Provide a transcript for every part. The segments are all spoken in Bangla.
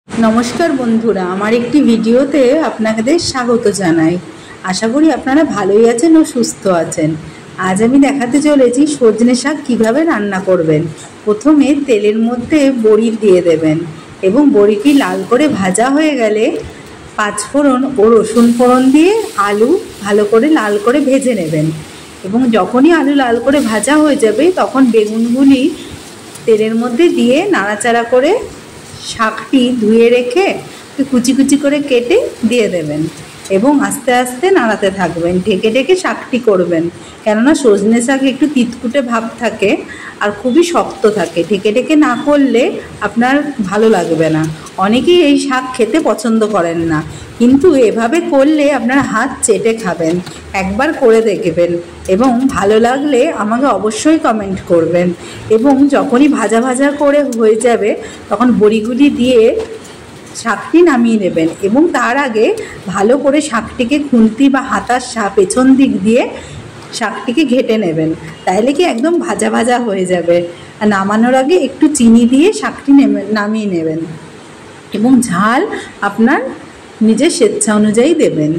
नमस्कार बंधुरा आमार एकटी भिडियोते आपनादेर स्वागत जानाई। आशा करी आपनारा भालोई आछेन और सुस्थ आछेन। आज आमी देखाते चलेछि सजने शाक किभाबे रान्ना करबेन। प्रथमे तेलेर मध्य बड़ी दिए देबेन एबं बड़ीटी लाल करे भाजा हये गेले पाँचफोड़न और रसुन फोड़न दिए आलू भालो करे लाल करे भेजे नेबेन एबं जखोनी आलू लाल करे भाजा हये जाबे तखन बेगुनगुली तेलेर मध्य दिए नाड़ाचाड़ा करे शाकटी धुए रेखे कुचि कुचि करे केटे दिए देवें एबं आस्ते आस्ते नाड़ाते थाकबेन। ढेके ढेके शाकटी करबेन केनना सजने शाक एकटु तितकुटे भाव थाके और खूबই शक्त थाके। ढेके ढेके ना करले आपनार भालो लागबे ना। अनेकेई এই শাক খেতে পছন্দ করেন না, কিন্তু এভাবে করলে আপনার হাত চেটে খাবেন। একবার করে দেখবেন এবং ভালো লাগলে আমাকে অবশ্যই কমেন্ট করবেন। এবং যখনই ভাজা ভাজা করে হয়ে যাবে তখন বড়িগুলি দিয়ে শাকটি নামিয়ে নেবেন এবং তার আগে ভালো করে শাকটিকে খুন্তি বা হাতার পেছন দিক দিয়ে শাকটিকে ঘেটে নেবেন, তাহলে কি একদম ভাজা ভাজা হয়ে যাবে। আর নামানোর আগে একটু চিনি দিয়ে শাকটি নামিয়ে নেবেন এবং ঝাল আপনার নিজের স্বেচ্ছা অনুযায়ী দেবেন।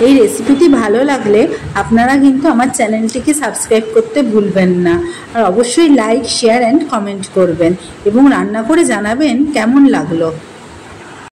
এই রেসিপিটি ভালো লাগলে আপনারা কিন্তু আমার চ্যানেলটিকে সাবস্ক্রাইব করতে ভুলবেন না। আর অবশ্যই লাইক, শেয়ার অ্যান্ড কমেন্ট করবেন এবং রান্না করে জানাবেন কেমন লাগলো।